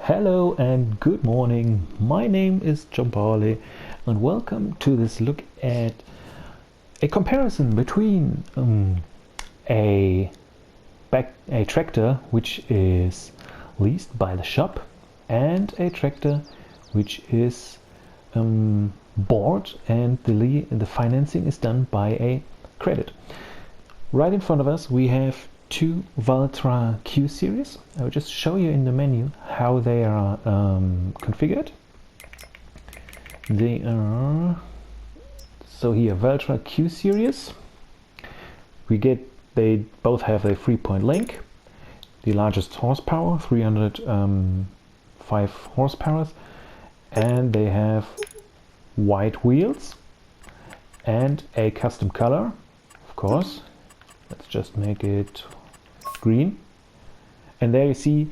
Hello and good morning. My name is John Pauli and welcome to this look at a comparison between a tractor which is leased by the shop and a tractor which is bought and the financing is done by a credit. Right in front of us we have two Valtra Q series. I will just show you in the menu how they are configured. They are here Valtra Q series. They both have a 3-point link. The largest horsepower, 305 horsepower, and they have white wheels and a custom color, of course. Let's just make it green. And there you see,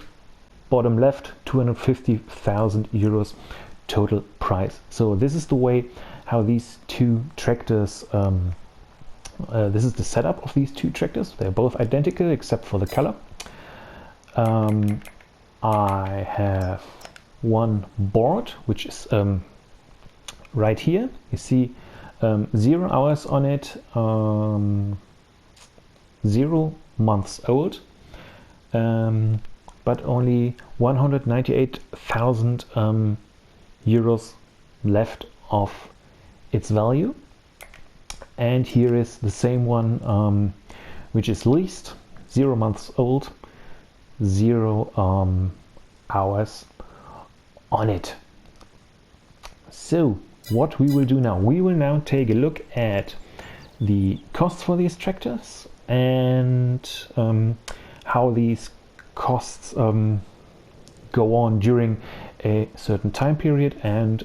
bottom left, 250,000 euros total price. So this is the way how these two tractors, this is the setup of these two tractors. They're both identical except for the color. I have one board which is right here. You see 0 hours on it, 0 months old, but only 198,000 euros left of its value. And here is the same one which is leased, 0 months old, 0 hours on it. So what we will do now, we will now take a look at the costs for these tractors and how these costs go on during a certain time period, and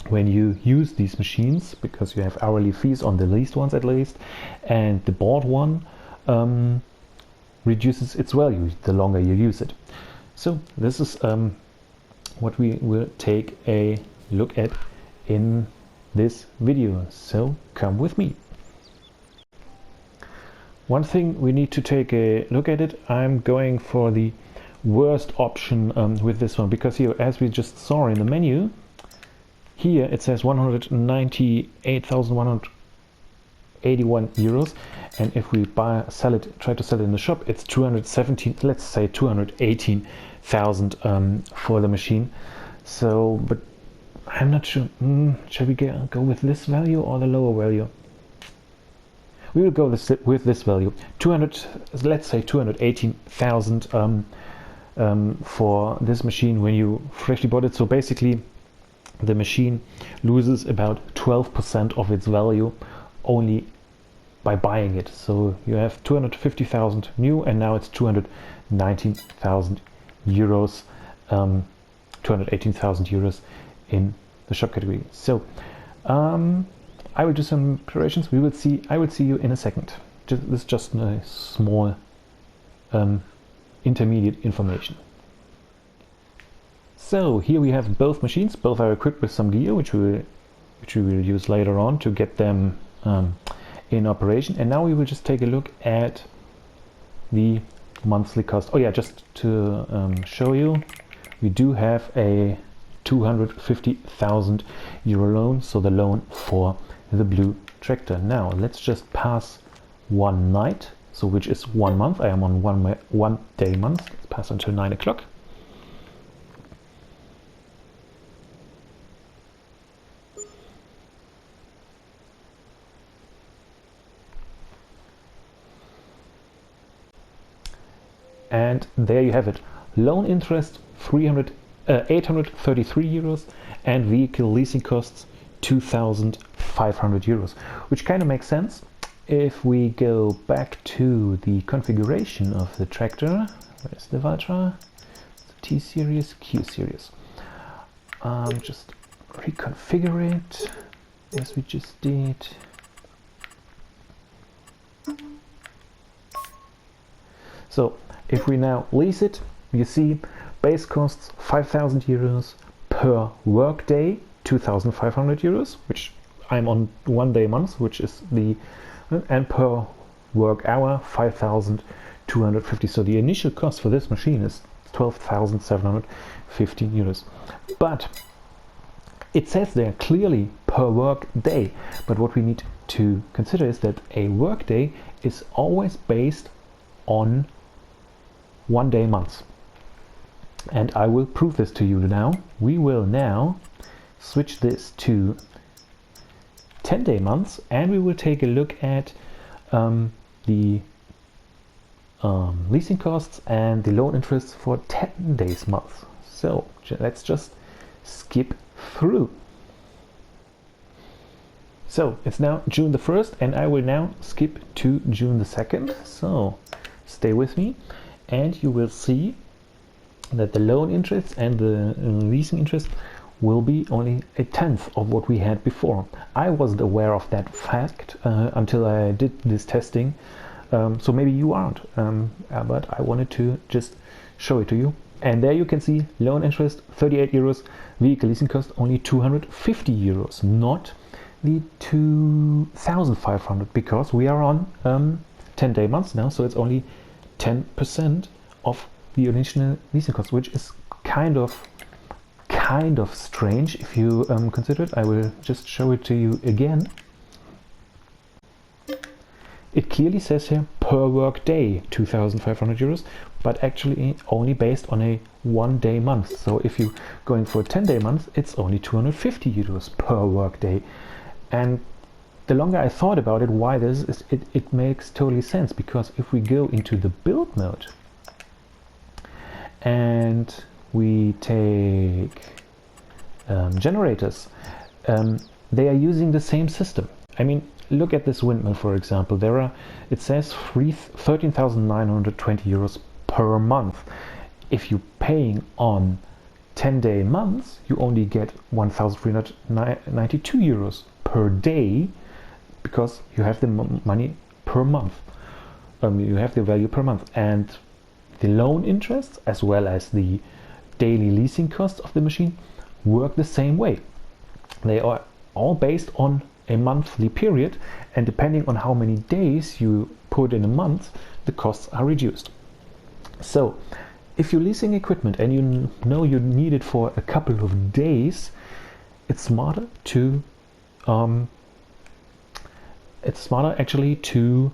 when you use these machines, because you have hourly fees on the leased ones at least, and the bought one reduces its value the longer you use it. So this is what we will take a look at in this video, so come with me. One thing we need to take a look at it, I'm going for the worst option with this one, because here, as we just saw in the menu, here it says 198,181 euros, and if we try to sell it in the shop, it's 217, let's say 218,000 for the machine. So, but I'm not sure, shall we go with this value or the lower value? We will go with this value, let's say 218,000 for this machine when you freshly bought it. So basically the machine loses about 12% of its value only by buying it. So you have 250,000 new, and now it's 219,000 euros, 218,000 euros in the shop category. So I will do some preparations. I will see you in a second. This is just a small intermediate information. So here we have both machines. Both are equipped with some gear, which we will use later on to get them in operation. And now we will just take a look at the monthly cost. Oh yeah, just to show you, we do have a 250,000 euro loan, so the loan for the blue tractor. Now let's just pass one night, so which is 1 month. I am on one day month. Let's pass until 9 o'clock. And there you have it. Loan interest 833 euros and vehicle leasing costs 2,500 euros, which kind of makes sense if we go back to the configuration of the tractor. Where's the Valtra? T series, Q series. Just reconfigure it as we just did. So if we now lease it, you see base costs 5,000 euros per work day, 2,500 euros, which I'm on 1 day month, which is and per work hour 5,250. So the initial cost for this machine is 12,715 euros. But it says there clearly per work day, but what we need to consider is that a work day is always based on 1 day months. And I will prove this to you now. We will now switch this to 10-day months, and we will take a look at the leasing costs and the loan interest for 10 days months. So let's just skip through. So it's now June the 1st, and I will now skip to June the 2nd. So stay with me, and you will see that the loan interest and the leasing interest will be only a tenth of what we had before. I wasn't aware of that fact until I did this testing. So maybe you aren't, but I wanted to just show it to you. And there you can see loan interest 38 euros, vehicle leasing cost only 250 euros, not the 2,500, because we are on 10-day months now, so it's only 10% of the original leasing cost, which is kind of strange if you consider it. I will just show it to you again. It clearly says here per work day 2,500 euros, but actually only based on a 1 day month. So if you're going for a 10-day month, it's only 250 euros per work day. And the longer I thought about it, why this is, it makes totally sense, because if we go into the build mode and we take generators, they are using the same system. I mean, look at this windmill, for example. It says 13,920 euros per month. If you're paying on 10-day months, you only get 1,392 euros per day, because you have the money per month. You have the value per month, and the loan interest as well as the daily leasing costs of the machine work the same way. They are all based on a monthly period, and depending on how many days you put in a month, the costs are reduced. So if you're leasing equipment and you know you need it for a couple of days, it's smarter actually to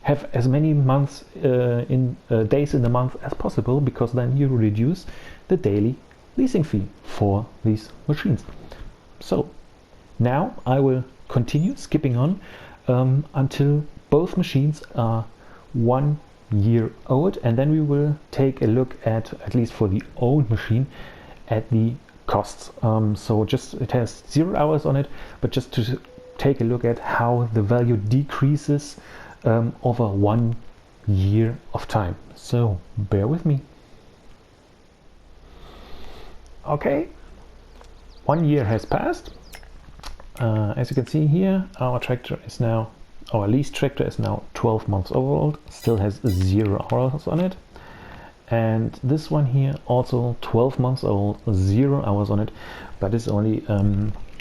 have as many months days in the month as possible, because then you reduce the daily leasing fee for these machines. So now I will continue skipping on until both machines are 1 year old, and then we will take a look at least for the old machine, at the costs. So just, it has 0 hours on it, but just to take a look at how the value decreases over 1 year of time. So bear with me. Okay, 1 year has passed. As you can see here, our lease tractor is now 12 months old, still has 0 hours on it. And this one here, also 12 months old, 0 hours on it, but it's only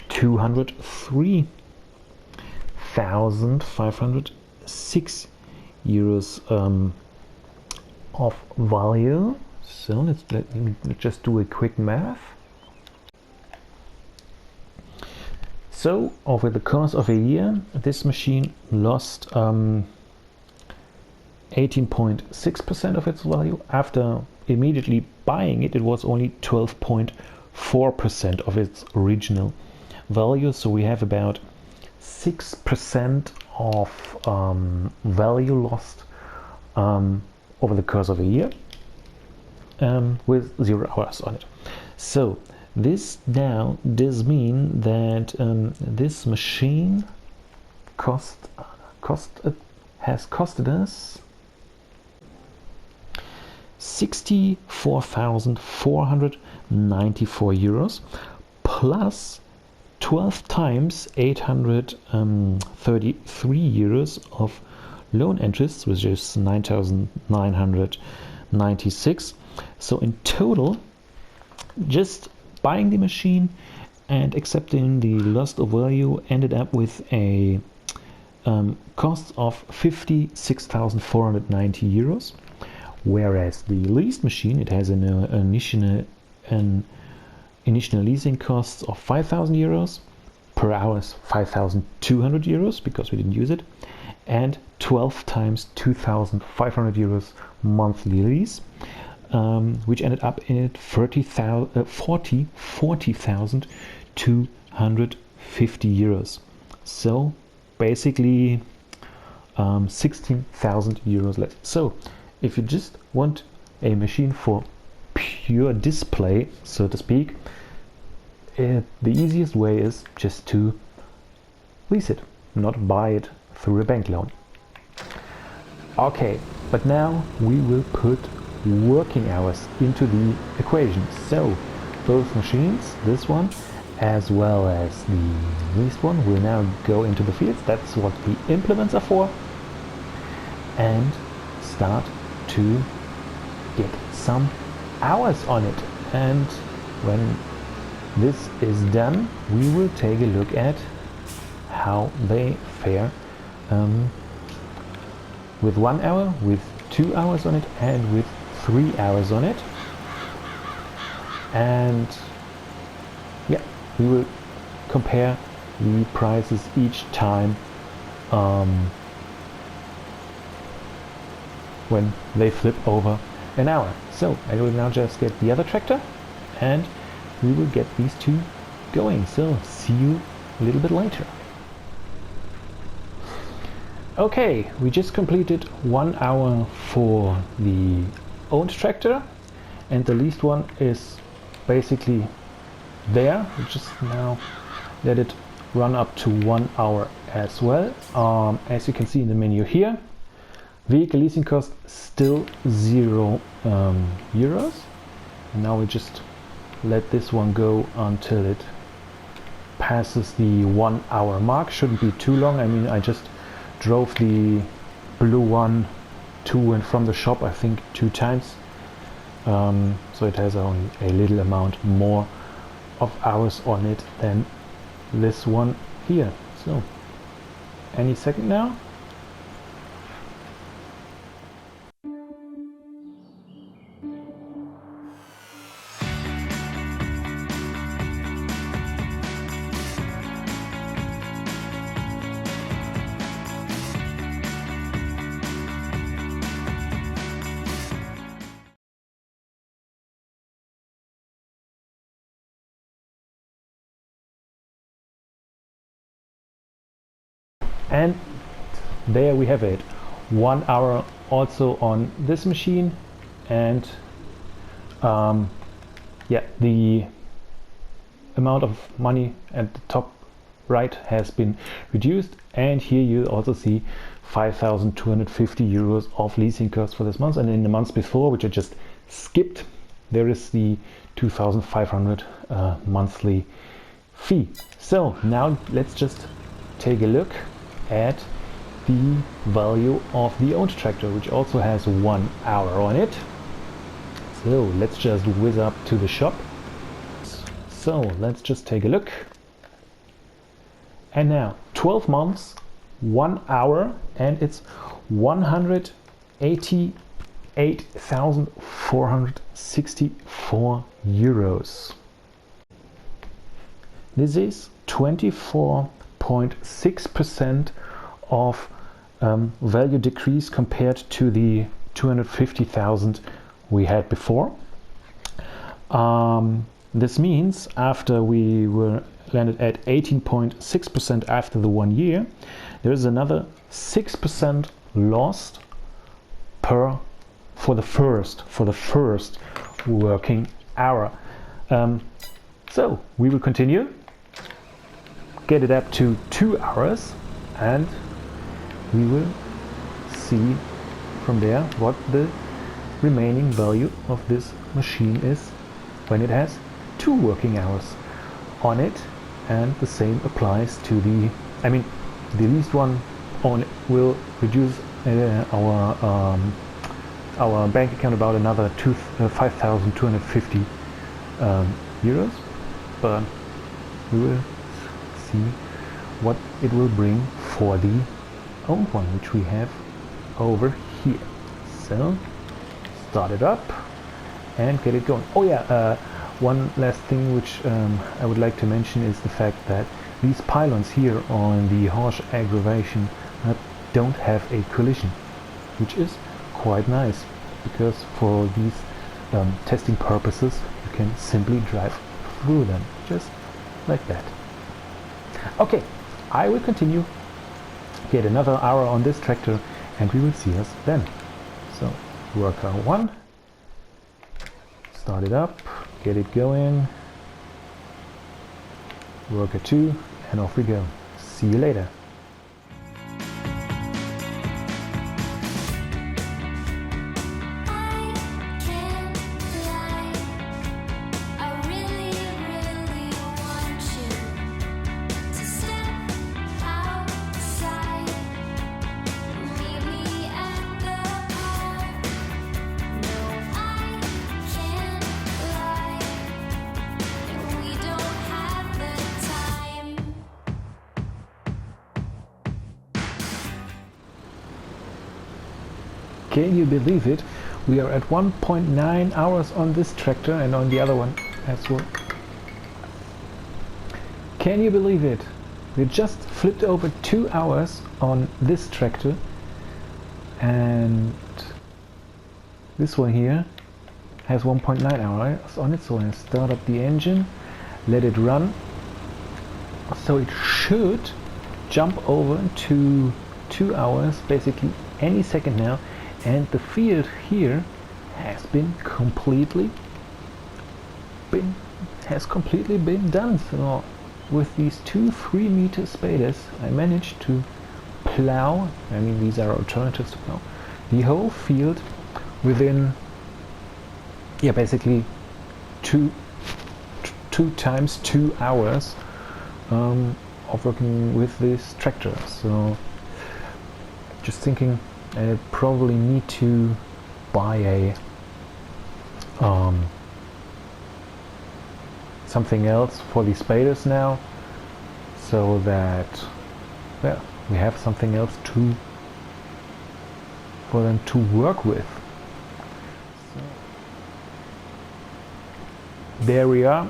203,506 euros of value. So let me just do a quick math. So over the course of a year, this machine lost 18.6% of its value. After immediately buying it, it was only 12.4% of its original value. So we have about 6% of value lost over the course of a year, with 0 hours on it. So this now does mean that this machine has costed us 64,494 euros plus 12 times 833 euros of loan interest, which is 9,996. So in total, just buying the machine and accepting the loss of value ended up with a cost of 56,490 euros, Whereas the leased machine, it has an initial leasing costs of 5,000 euros, per hour is 5,200 euros because we didn't use it, and 12 times 2,500 euros monthly lease, which ended up in 40,250 euros. So basically 16,000 euros less. So if you just want a machine for pure display, so to speak, the easiest way is just to lease it, not buy it through a bank loan. Okay, but now we will put working hours into the equation. So both machines, this one as well as the leased one, will now go into the fields. That's what the implements are for, and start to get some hours on it. And when this is done, we will take a look at how they fare with 1 hour, with 2 hours on it, and with 3 hours on it. And yeah, we will compare the prices each time when they flip over an hour. So I will now just get the other tractor and we will get these two going. So see you a little bit later. Okay, we just completed 1 hour for the owned tractor, and the leased one is basically there. We just now let it run up to 1 hour as well. As you can see in the menu here, vehicle leasing cost still 0 euros. And now we just let this one go until it passes the 1 hour mark. Shouldn't be too long. I mean, I just drove the blue one to and from the shop, I think 2 times. So it has only a little amount more of hours on it than this one here. So any second now. And there we have it, 1 hour also on this machine. And yeah, the amount of money at the top right has been reduced, and here you also see 5,250 euros of leasing costs for this month. And in the months before, which I just skipped, there is the 2,500 monthly fee. So now let's just take a look at the value of the owned tractor, which also has 1 hour on it. So let's just whiz up to the shop. So let's just take a look. And now 12 months, 1 hour, and it's 188,464 euros. This is 24.6% of value decrease compared to the 250,000 we had before. This means after we were landed at 18.6% after the 1 year, there is another 6% lost for the first working hour. So we will continue, get it up to 2 hours, and we will see from there what the remaining value of this machine is when it has 2 working hours on it. And the same applies to the leased one will reduce our bank account about another 5,250 euros, but we will see what it will bring for the owned one, which we have over here. So start it up and get it going. Oh yeah, one last thing which I would like to mention is the fact that these pylons here on the harsh aggravation don't have a collision, which is quite nice, because for these testing purposes you can simply drive through them just like that. Okay, I will continue, get another hour on this tractor, and we will see us then. So worker 1, start it up, get it going. Worker 2, and off we go. See you later. Can you believe it? We are at 1.9 hours on this tractor and on the other one as well. Can you believe it? We just flipped over 2 hours on this tractor, and this one here has 1.9 hours on it. So I start up the engine, let it run. So it should jump over to 2 hours basically any second now. And the field here has completely been done. So with these 2 3-meter spaders I managed to plow, I mean these are alternatives to plow, the whole field within, yeah, basically two times 2 hours of working with this tractor. So just thinking, I probably need to buy a something else for the spaders now, so that, well, we have something else for them to work with. So there we are,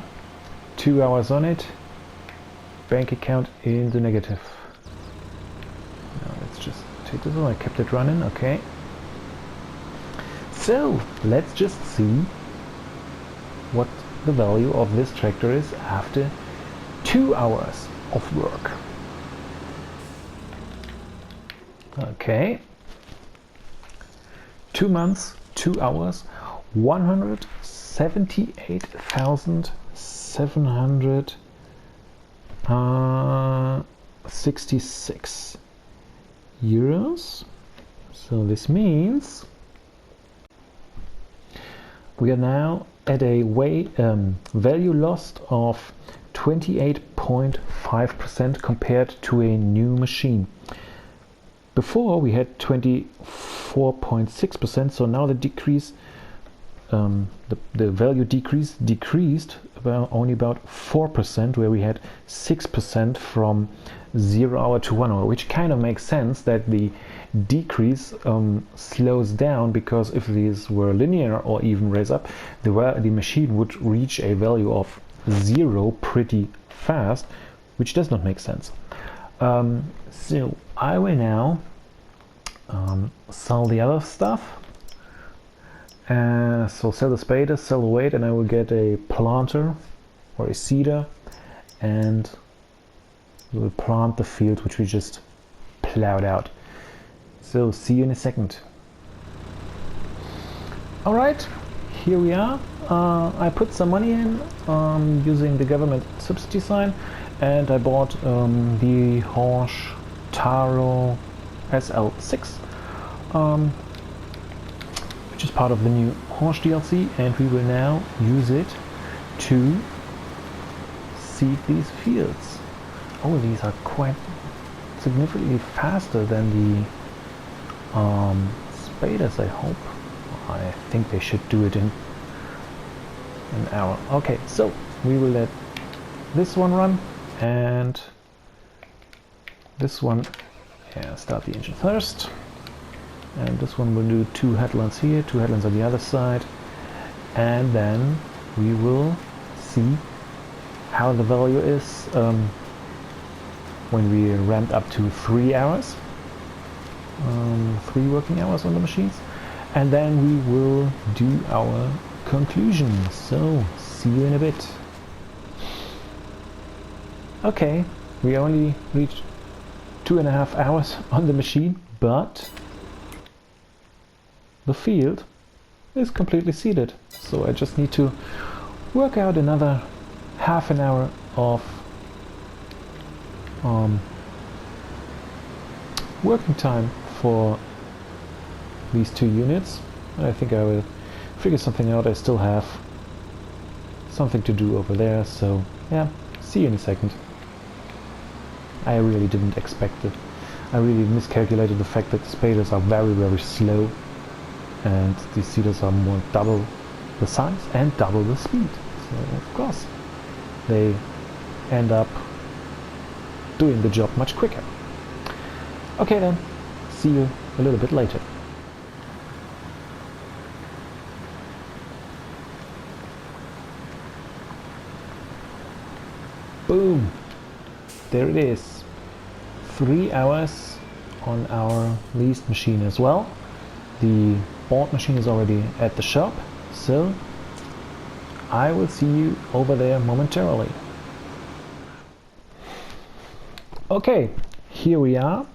2 hours on it, bank account in the negative. Now let's just take this one. I kept it running, okay. So let's just see what the value of this tractor is after 2 hours of work. Okay, 2 months, 2 hours, 178,766 euros. So this means we are now at a value lost of 28.5% compared to a new machine. Before we had 24.6%, so now the decrease, the value decreased only about 4%, where we had 6% from 0 hour to 1 hour, which kind of makes sense that the decrease slows down, because if these were linear or even raise up, the machine would reach a value of 0 pretty fast, which does not make sense. So I will now sell the other stuff. So sell the spader, sell the weight, and I will get a planter or a seeder, and we will plant the field which we just plowed out. So see you in a second. Alright, here we are. I put some money in using the government subsidy sign, and I bought the Horsch Taro SL6, which is part of the new Horsch DLC, and we will now use it to seed these fields. Oh, these are quite significantly faster than the spaders, I hope. I think they should do it in an hour. Okay, so we will let this one run, and this one, yeah, start the engine first. and this one will do 2 headlands here, 2 headlands on the other side, and then we will see how the value is when we ramped up to 3 hours, 3 working hours on the machines, and then we will do our conclusion. So see you in a bit. Okay, we only reached 2.5 hours on the machine, but the field is completely seeded. So I just need to work out another half an hour of working time for these 2 units. I think I will figure something out. I still have something to do over there, so yeah, see you in a second. I really didn't expect it. I really miscalculated the fact that the spaders are very, very slow, and these seeders are more double the size and double the speed. So of course they end up doing the job much quicker. Okay then, see you a little bit later. Boom! There it is. 3 hours on our leased machine as well. The bought machine is already at the shop, so I will see you over there momentarily. Okay, here we are.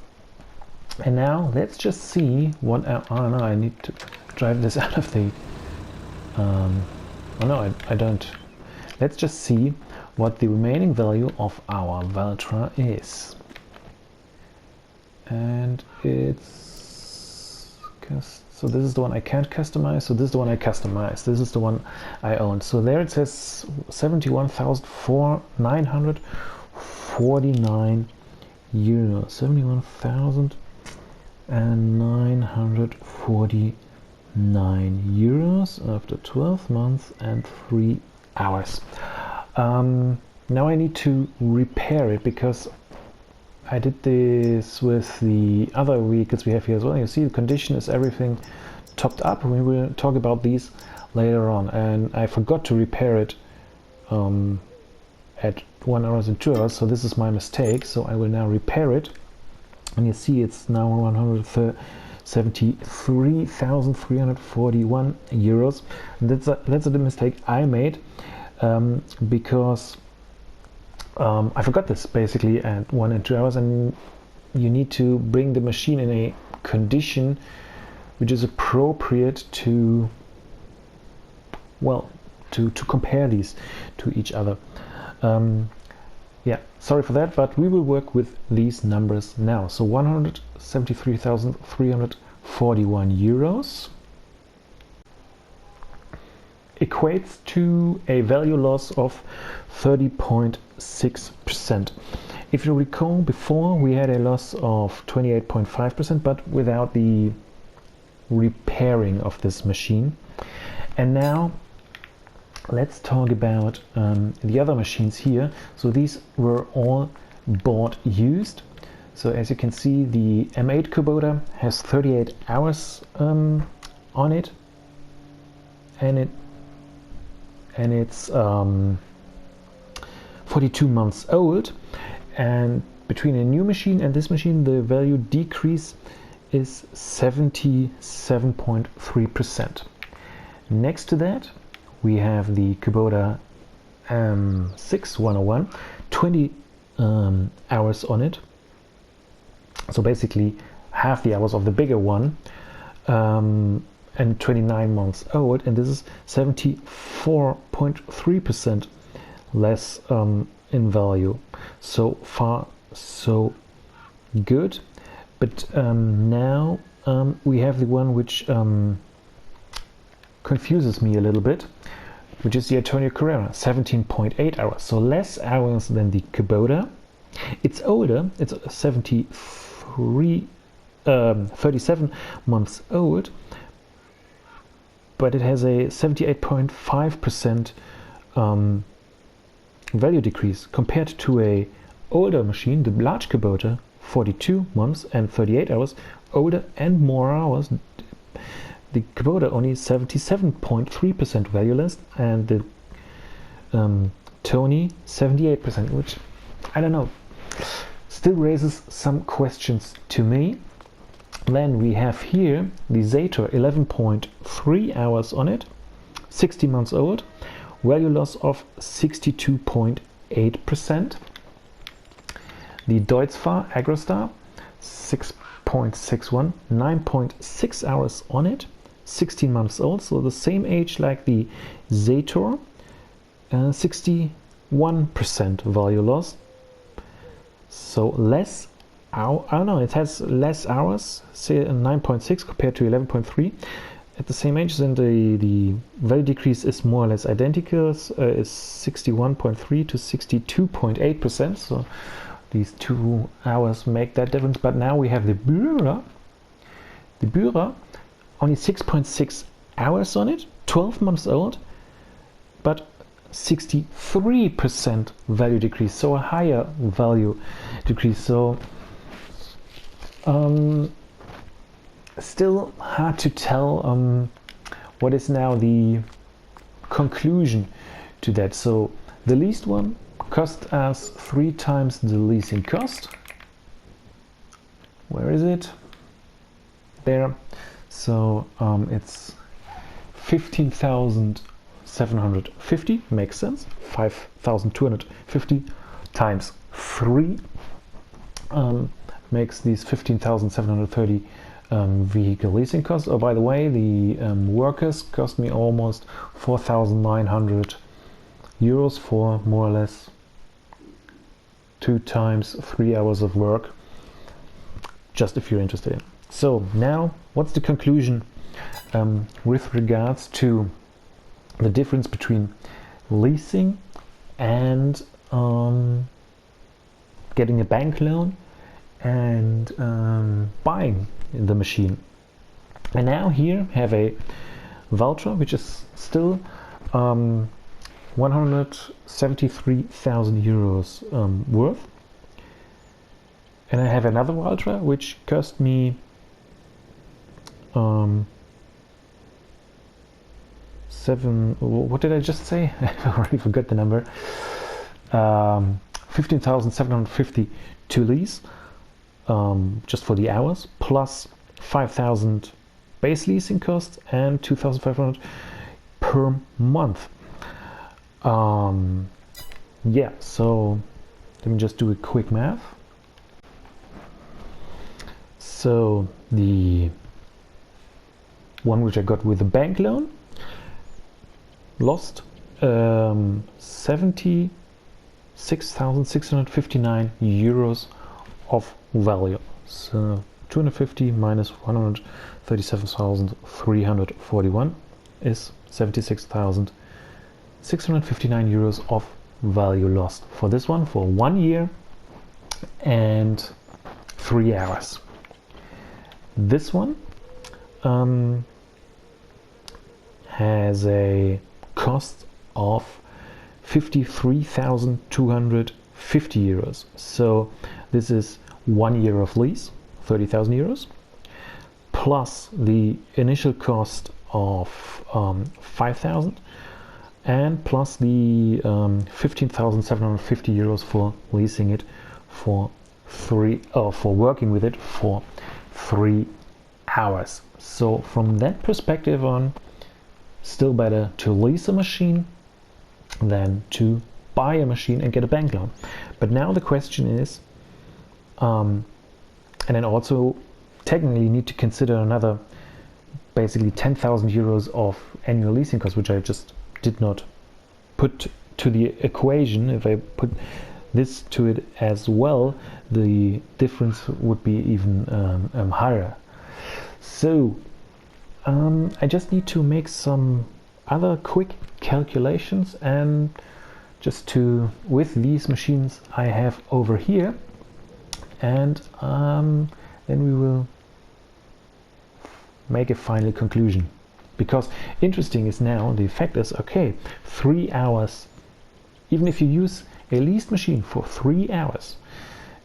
And now let's just see what oh no, I need to drive this out of the oh no, I don't. Let's just see what the remaining value of our Valtra is. And it's so this is the one I can't customize, so this is the one I customize. This is the one I own. So there it says 71,949 euros. 71,949 euros after 12 months and 3 hours. Now I need to repair it because I did this with the other vehicles we have here as well. You see the condition is everything topped up. We will talk about these later on, and I forgot to repair it at 1 hour and 2 hours, so this is my mistake. So I will now repair it, and you see it's now 173,341 euros. And that's a mistake I made because I forgot this basically at 1 and 2 hours, and you need to bring the machine in a condition which is appropriate to, well, to compare these to each other. Yeah, sorry for that, but we will work with these numbers now. So 173,341 euros equates to a value loss of 30.6%. If you recall, before we had a loss of 28.5%, but without the repairing of this machine. And now let's talk about the other machines here. So these were all bought used. So as you can see, the M8 Kubota has 38 hours on it, and it's 42 months old. And between a new machine and this machine, the value decrease is 77.3%. Next to that, we have the Kubota 6101, 20 hours on it. So basically half the hours of the bigger one, and 29 months old, and this is 74.3% less in value. So far so good, but now we have the one which confuses me a little bit, which is the Antonio Carrera, 17.8 hours, so less hours than the Kubota. It's older, it's 37 months old, but it has a 78.5% value decrease compared to a older machine, the large Kubota 42 months and 38 hours, older and more hours. The Kubota only 77.3% valueless, and the Tony 78%, which I don't know, still raises some questions to me. Then we have here the Zator, 11.3 hours on it, 60 months old, value loss of 62.8%. The Deutz-Fahr Agrostar, 6.61, 9.6 hours on it, 16 months old, so the same age like the Zator, 61% value loss. So less, it has less hours, say 9.6 compared to 11.3 at the same age, and the value decrease is more or less identical, is 61.3 to 62.8%. So these 2 hours make that difference. But now we have the Bührer. The Bührer, only 6.6 hours on it, 12 months old, but 63% value decrease, so a higher value decrease. So still hard to tell what is now the conclusion to that. So the leased one cost us 3 times the leasing cost. Where is it? There. So it's 15,750, makes sense. 5,250 times 3 makes these 15,730 vehicle leasing costs. Oh, by the way, the workers cost me almost 4,900 euros for more or less 2 times 3 hours of work, just if you're interested. So now, what's the conclusion with regards to the difference between leasing and getting a bank loan and buying the machine? And now here have a Valtra, which is still 173,000 euros worth, and I have another Valtra which cost me what did I just say? I already forgot the number. 15,750 to lease, just for the hours, plus 5,000 base leasing costs and 2,500 per month. Yeah, so let me just do a quick math. So the one which I got with a bank loan lost 76,659 euros of value. So 250 minus 137,341 is 76,659 euros of value lost for this one, for 1 year and 3 hours. This one has a cost of 53,250 euros. So this is 1 year of lease, 30,000 euros, plus the initial cost of 5,000, and plus the 15,750 euros for leasing it for working with it for 3 hours. So from that perspective on, still better to lease a machine than to buy a machine and get a bank loan. But now the question is, and then also technically you need to consider another basically 10,000 euros of annual leasing costs, which I just did not put to the equation. If I put this to it as well, the difference would be even higher. So I just need to make some other quick calculations, and just to, with these machines I have over here, and then we will make a final conclusion. Because interesting is now, the fact is, okay, 3 hours, even if you use a leased machine for 3 hours,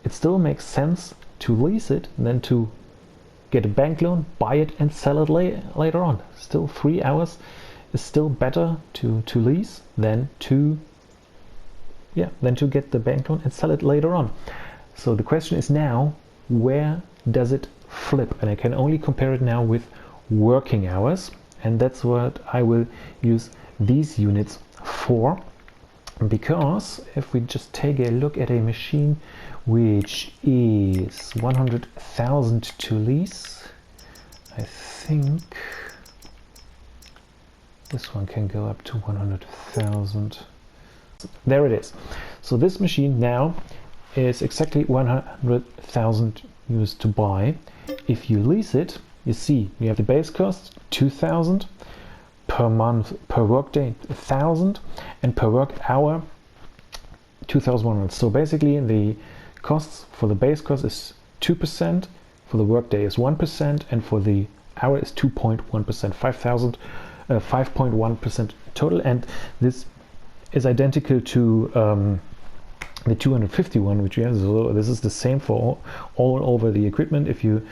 it still makes sense to lease it than to get a bank loan, buy it and sell it later on. Still 3 hours is still better to lease than to get the bank loan and sell it later on. So the question is now, where does it flip? And I can only compare it now with working hours, and that's what I will use these units for. Because if we just take a look at a machine which is 100,000 to lease, I think this one can go up to 100,000. There it is. So this machine now is exactly 100,000 euros to buy. If you lease it, you see you have the base cost 2,000 per month, per workday 1,000, and per work hour 2,100. So basically the costs for the base cost is 2%, for the workday is 1%, and for the hour is 2.1%, 5.1% total. And this is identical to the 251 which we have. So this is the same for all over the equipment. If you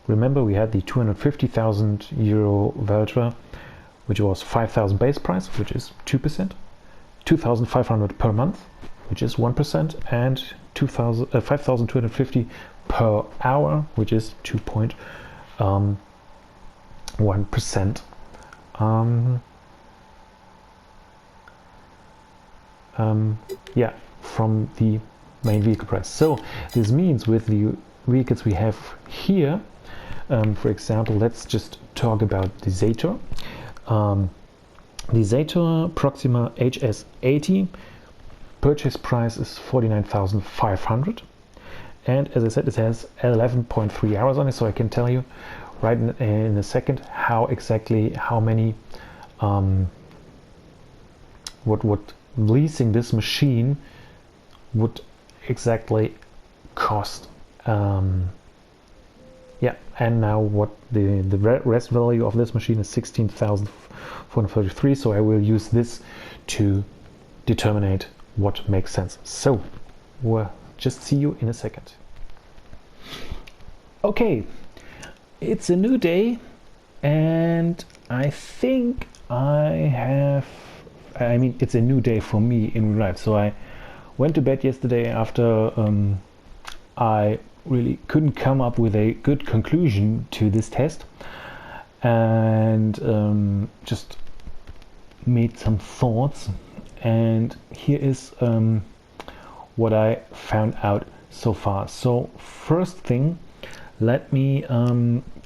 remember, we had the 250,000 euro voucher, which was 5,000 base price, which is 2%, 2,500 per month, which is 1%, and 5,250 per hour, which is 2.1%. Yeah, from the main vehicle price. So this means with the vehicles we have here, for example, let's just talk about the Zator. The Zator Proxima HS80, purchase price is 49,500, and as I said, it has 11.3 hours on it. So I can tell you right in a second how many what leasing this machine would exactly cost. Yeah, and now what the rest value of this machine is 16,433. So I will use this to determine what makes sense. So we'll just see you in a second. Okay, it's a new day, and I think it's a new day for me in real life. So I went to bed yesterday after I really couldn't come up with a good conclusion to this test, and just made some thoughts, and here is what I found out so far. So first thing, let me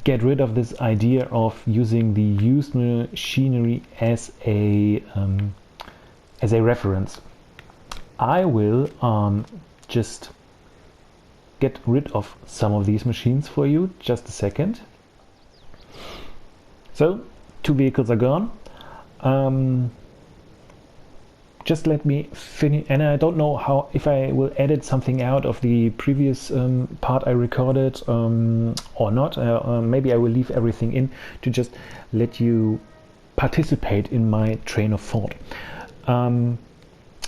get rid of this idea of using the used machinery as a reference. I will just get rid of some of these machines for you. Just a second. So 2 vehicles are gone. Just let me finish, and I don't know if I will edit something out of the previous part I recorded or not. Maybe I will leave everything in to just let you participate in my train of thought.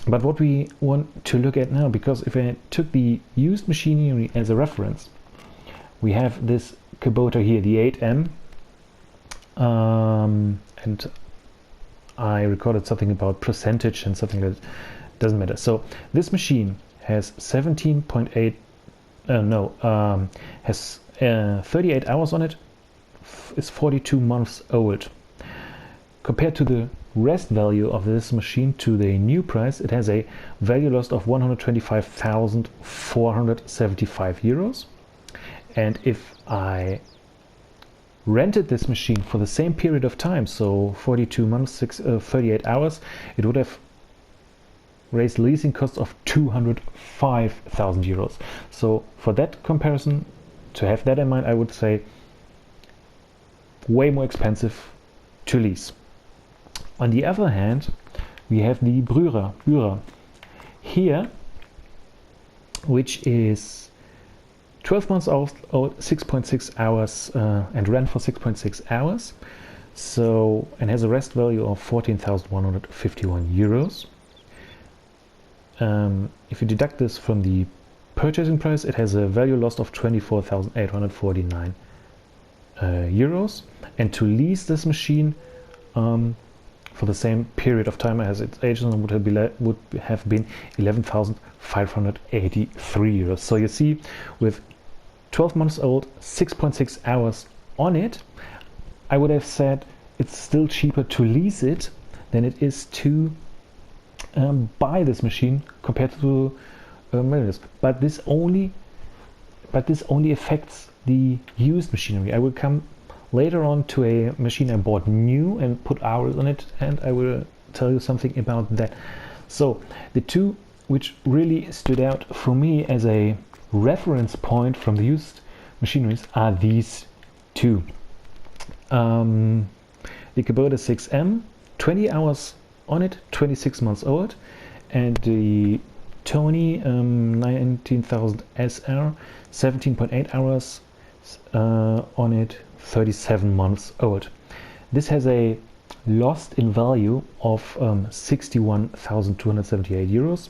But what we want to look at now, because if I took the used machinery as a reference, we have this Kubota here, the 8M, and I recorded something about percentage and something that doesn't matter. So this machine has 38 hours on it, is 42 months old. Compared to the rest value of this machine to the new price, it has a value loss of 125,475 euros. And if I rented this machine for the same period of time, so 42 months, 38 hours, it would have raised leasing costs of 205,000 euros. So for that comparison, to have that in mind, I would say way more expensive to lease. On the other hand, we have the Bührer here, which is 12 months old, 6.6 hours, and ran for 6.6 hours. So, and has a rest value of 14,151 euros. If you deduct this from the purchasing price, it has a value lost of 24,849 euros. And to lease this machine for the same period of time as its agent would have been 11,583 euros. So you see, with 12 months old, 6.6 hours on it, I would have said it's still cheaper to lease it than it is to buy this machine compared to millionaires. But this only affects the used machinery. I will come later on to a machine I bought new and put hours on it, and I will tell you something about that. So the two which really stood out for me as a reference point from the used machineries are these two. The Kubota 6M, 20 hours on it, 26 months old, and the Tony 19,000 SR, 17.8 hours on it, 37 months old. This has a lost in value of 61,278 euros,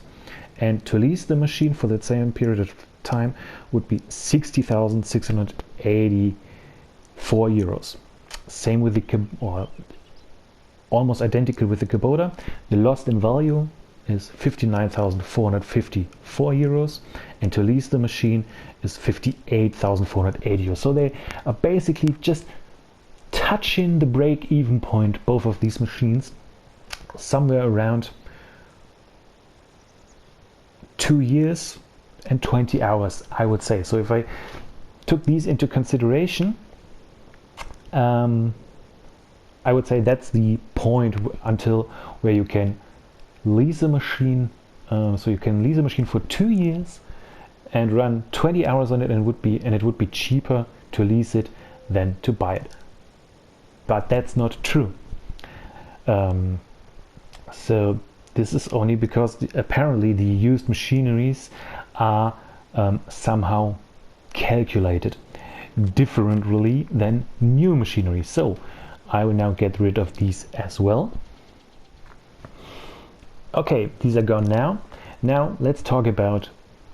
and to lease the machine for the same period of time would be 60,684 euros. Same with the or almost identical with the Kubota. The lost in value is 59,454 euros, and to lease the machine is 58,480 euros. So they are basically just touching the break-even point, both of these machines, somewhere around 2 years and 20 hours, I would say. So if I took these into consideration, I would say that's the point until where you can lease a machine. So you can lease a machine for 2 years and run 20 hours on it, and it would be cheaper to lease it than to buy it. But that's not true. So this is only because apparently the used machineries are somehow calculated differently than new machinery. So I will now get rid of these as well. Okay, these are gone now. Now let's talk about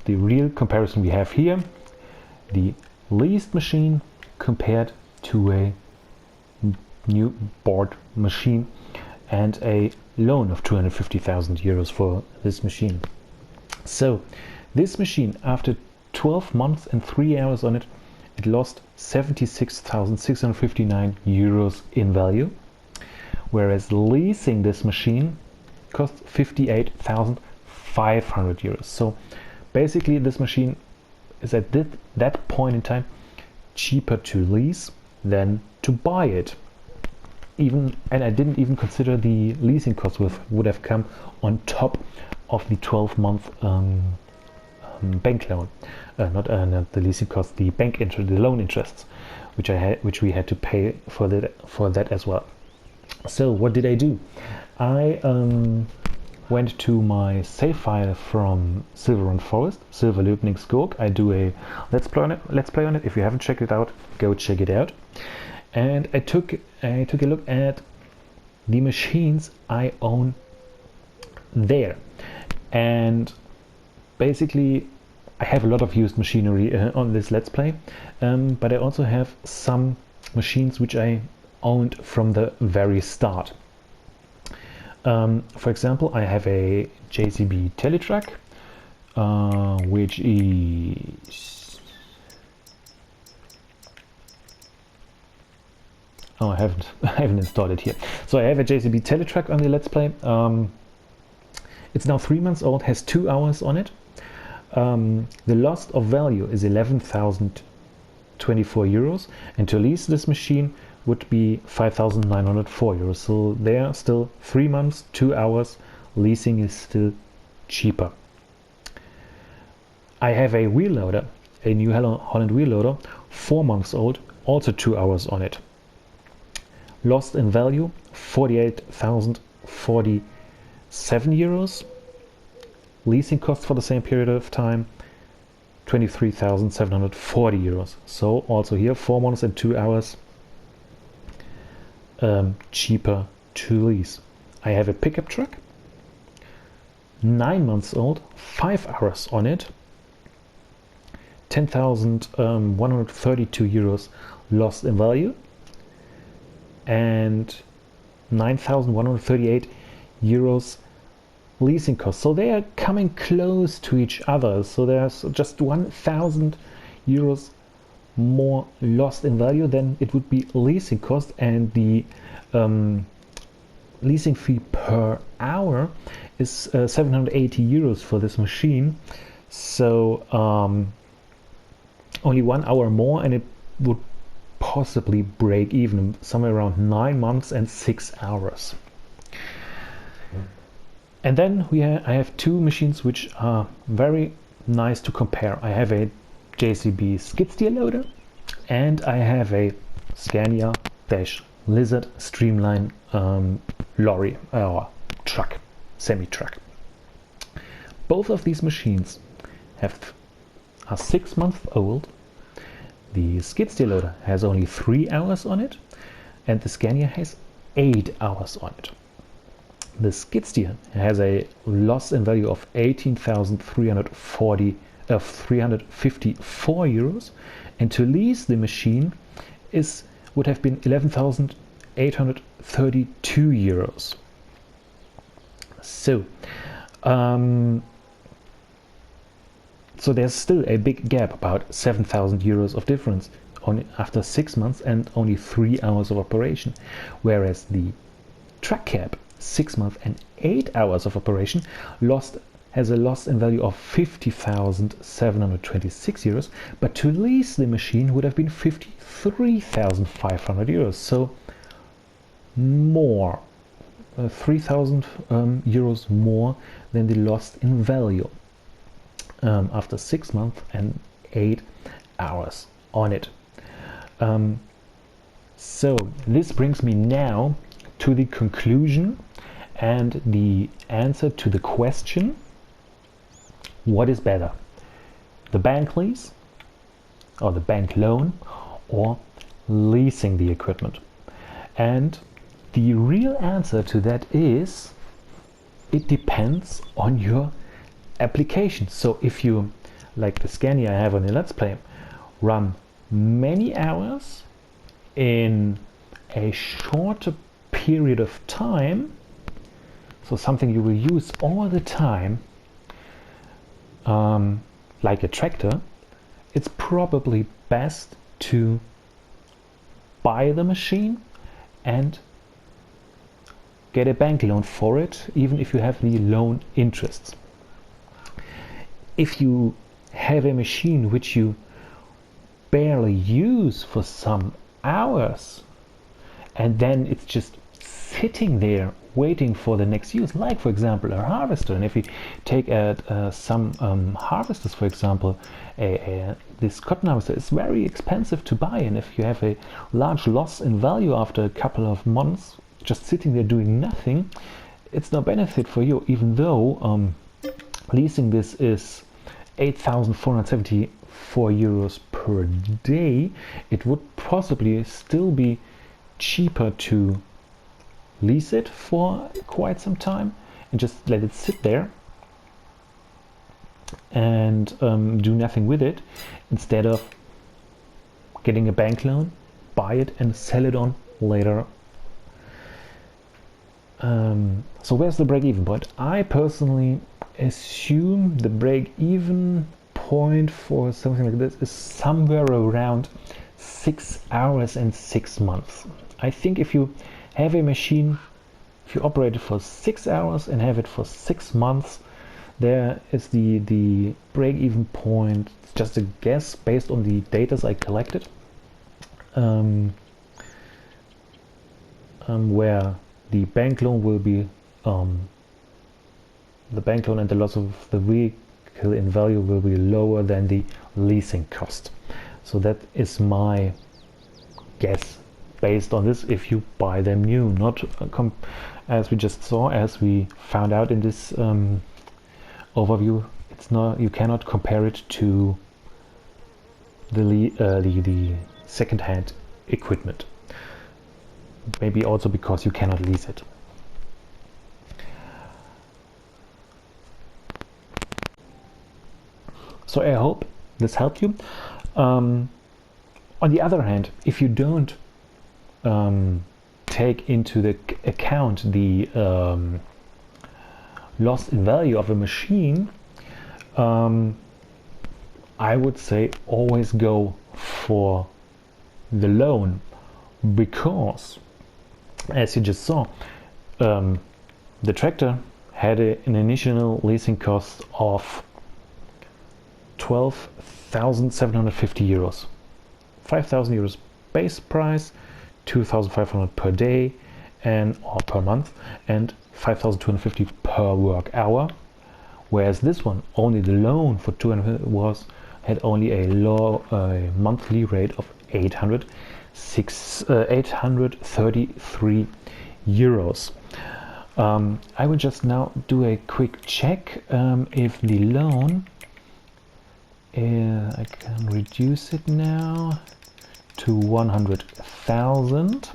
the real comparison we have here. The leased machine compared to a new bought machine, and a loan of 250,000 euros for this machine. So this machine, after 12 months and 3 hours on it, it lost 76,659 euros in value, whereas leasing this machine cost 58,500 euros. So basically this machine is at that point in time cheaper to lease than to buy it. And I didn't even consider the leasing costs would have come on top of the 12-month bank loan, not the leasing cost, the bank interest, the loan interests, which we had to pay for that as well. So what did I do? I went to my save file from Silver and Forest, Silver Löbning Skog. I do a let's play on it. If you haven't checked it out, go check it out. And I took a look at the machines I own there, and basically I have a lot of used machinery on this Let's Play, but I also have some machines which I owned from the very start. For example, I have a JCB Teletrack, which is I haven't installed it here. So I have a JCB Teletrack on the Let's Play. It's now 3 months old, has 2 hours on it. The loss of value is 11,024 euros, and to lease this machine would be 5,904 euros. So there, still 3 months, 2 hours. Leasing is still cheaper. I have a wheel loader, a New Holland wheel loader, 4 months old, also 2 hours on it. Lost in value 48,047 euros. Leasing costs for the same period of time 23,740 euros. So also here 4 months and 2 hours cheaper to lease. I have a pickup truck, 9 months old, 5 hours on it, 10,132 euros lost in value and 9,138 euros leasing costs. So they are coming close to each other. So there's just 1,000 euros more lost in value than it would be leasing cost, and the leasing fee per hour is 780 euros for this machine. So only 1 hour more and it would possibly break even somewhere around 9 months and 6 hours. And then I have two machines which are very nice to compare. I have a JCB skid steer loader and I have a Scania Lizard Streamline lorry or truck, semi-truck. Both of these machines are 6 months old. The skid steer loader has only 3 hours on it and the Scania has 8 hours on it. The skid steer has a loss in value of 18,354 euros, and to lease the machine would have been 11,832 euros. So so there's still a big gap, about 7,000 euros of difference after 6 months and only 3 hours of operation, whereas the truck cab 6 months and 8 hours of operation has a loss in value of 50,726 euros, but to lease the machine would have been 53,500 euros. So more, 3,000 euros more than the loss in value after 6 months and 8 hours on it. So this brings me now to the conclusion and the answer to the question, what is better, the bank lease or the bank loan or leasing the equipment? And the real answer to that is, it depends on your application. So if you, like the Scania I have on the Let's Play, run many hours in a shorter period of time, so something you will use all the time, like a tractor, it's probably best to buy the machine and get a bank loan for it, even if you have the loan interests. If you have a machine which you barely use for some hours and then it's just sitting there waiting for the next use, like for example a harvester, and if you take some harvesters, for example, this cotton harvester is very expensive to buy, and if you have a large loss in value after a couple of months just sitting there doing nothing, it's no benefit for you. Even though leasing this is 8,474 euros per day, it would possibly still be cheaper to lease it for quite some time and just let it sit there and do nothing with it, instead of getting a bank loan, buy it and sell it on later. So where's the break-even point? I personally assume the break-even point for something like this is somewhere around 6 hours and 6 months. I think if you have a machine, if you operate it for 6 hours and have it for 6 months, there is the break-even point. It's just a guess based on the data I collected, where the bank loan will be the bank loan and the loss of the vehicle in value will be lower than the leasing cost. So that is my guess based on this, if you buy them new, not as we just saw, as we found out in this overview. It's not, you cannot compare it to the second-hand equipment. Maybe also because you cannot lease it. So I hope this helped you. On the other hand, if you don't take into the account the loss in value of a machine, I would say always go for the loan, because as you just saw, the tractor had an initial leasing cost of 12,750 euros, 5,000 euros base price, 2,500 per day or per month, and 5,250 per work hour. Whereas this one, only the loan for 200 had only a monthly rate of 833 euros. I will just now do a quick check if the loan, I can reduce it now to 100,000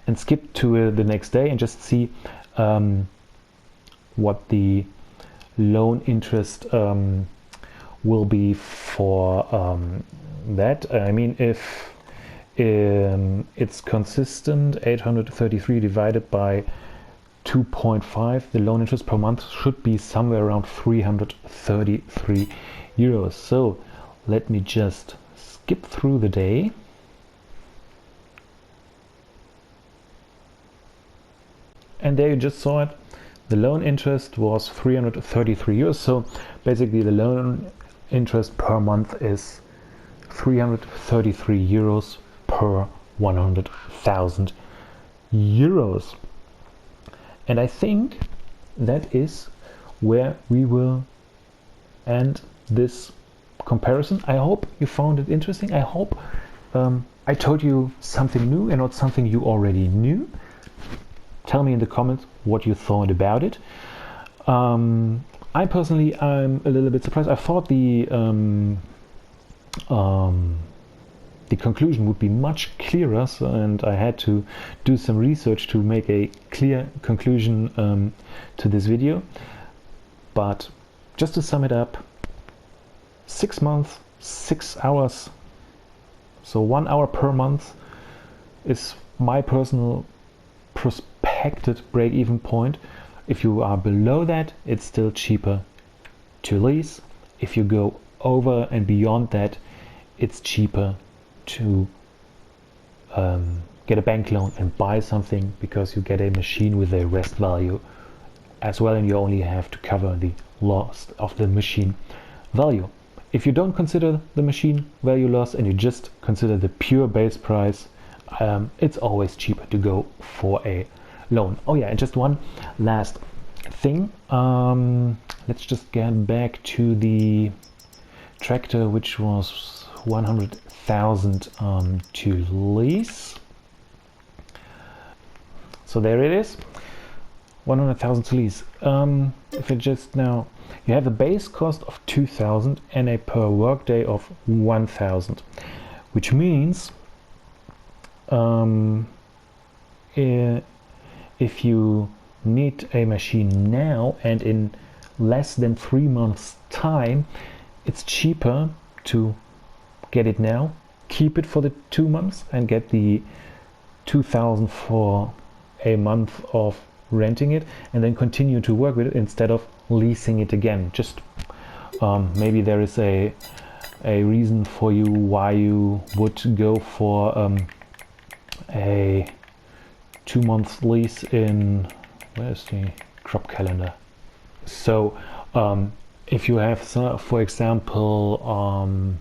and skip to the next day and just see what the loan interest will be for that. I mean, if it's consistent, 833 divided by 2.5, the loan interest per month should be somewhere around 333 euros. So let me just skip through the day. And there you just saw it. The loan interest was 333 euros. So basically the loan interest per month is 333 euros per 100,000 euros. And I think that is where we will end this comparison. I hope you found it interesting. I hope I told you something new and not something you already knew. Tell me in the comments what you thought about it. I'm a little bit surprised. I thought the conclusion would be much clearer, and I had to do some research to make a clear conclusion to this video. But just to sum it up, 6 months, 6 hours, so 1 hour per month is my personal prospected break-even point. If you are below that, it's still cheaper to lease. If you go over and beyond that, it's cheaper to get a bank loan and buy something, because you get a machine with a rest value as well, and you only have to cover the loss of the machine value. If you don't consider the machine value loss and you just consider the pure base price, it's always cheaper to go for a loan. Oh yeah, and just one last thing. Let's just get back to the tractor, which was 100,000 to lease. So there it is, 100,000 to lease. If it just now, you have a base cost of 2,000 and a per workday of 1,000, which means if you need a machine now and in less than 3 months time, it's cheaper to get it now, keep it for the 2 months and get the 2,000 for a month of renting it, and then continue to work with it instead of leasing it again. Just maybe there is a reason for you why you would go for a 2 month lease in, where's the crop calendar? So if you have, for example,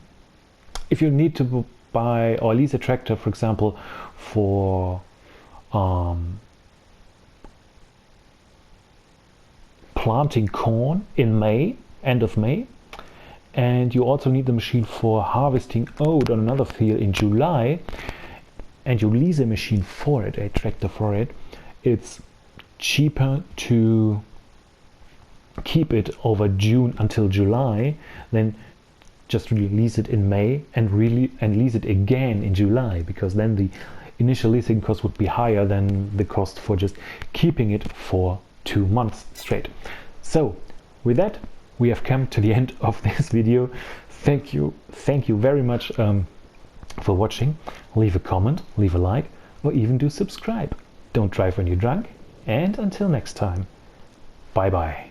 if you need to buy or lease a tractor, for example, for planting corn in May, end of May, and you also need the machine for harvesting oat on another field in July, and you lease a machine for it, a tractor for it, it's cheaper to keep it over June until July than just release it in May and lease it again in July, because then the initial leasing cost would be higher than the cost for just keeping it for 2 months straight. So with that, we have come to the end of this video. Thank you very much for watching. Leave a comment, leave a like, or even do subscribe. Don't drive when you're drunk, and until next time, bye bye.